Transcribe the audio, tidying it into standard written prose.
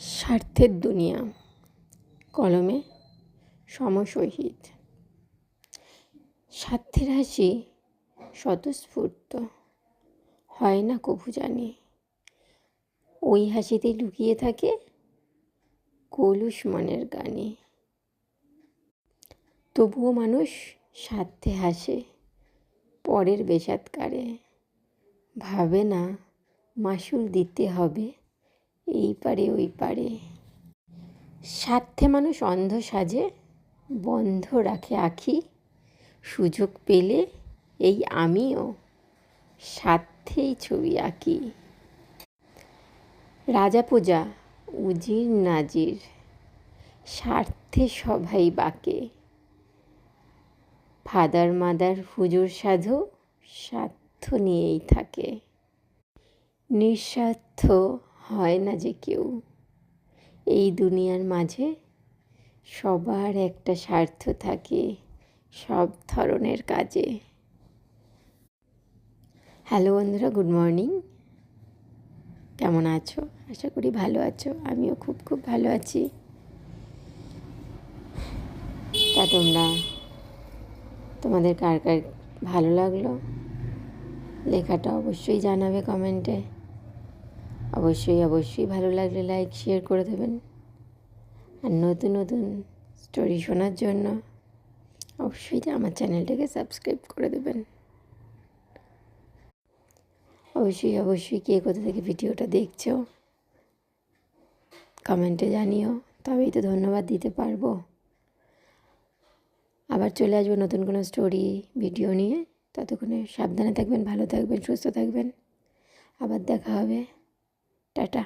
স্বার্থের দুনিয়া, কলমে সমশহীদ। স্বার্থের হাসি স্বতঃস্ফূর্ত হয় না কভু জানি, ওই হাসিতে লুকিয়ে থাকে কলুষ মনের গানে। তবুও মানুষ স্বার্থে হাসে পরের বেসাতকারে, ভাবে না মাসুল দিতে হবে এই পারে ওই পারে। স্বার্থে মানুষ অন্ধ সাজে, বন্ধ রাখে আখি, সুযোগ পেলে এই আমিও স্বার্থেই ছবি আঁকি। রাজা প্রজা উজির নাজির স্বার্থে সবাই বাঁকে, ফাদার মাদার হুজুর সাধু স্বার্থ নিয়েই থাকে। নিঃস্বার্থ হয় না যে কেউ এই দুনিয়ার মাঝে, সবার একটা স্বার্থ থাকে সব ধরনের কাজে। হ্যালো বন্ধুরা, গুড মর্নিং। কেমন আছো? আশা করি ভালো আছো। আমিও খুব খুব ভালো আছি। তা তোমাদের কার কার ভালো লাগলো লেখাটা অবশ্যই জানাবে কমেন্টে। অবশ্যই ভালো লাগলে লাইক শেয়ার করে দেবেন। আর নতুন নতুন স্টোরি শোনার জন্য অবশ্যই আমার চ্যানেলটাকে সাবস্ক্রাইব করে দেবেন। অবশ্যই কে কোথা থেকে ভিডিওটা দেখছো কমেন্টে জানিও, তবেই তো ধন্যবাদ দিতে পারবো। আবার চলে আসবো নতুন কোনো স্টোরি ভিডিও নিয়ে। ততক্ষণে সাবধানে থাকবেন, ভালো থাকবেন, সুস্থ থাকবেন। আবার দেখা হবে। টাটা।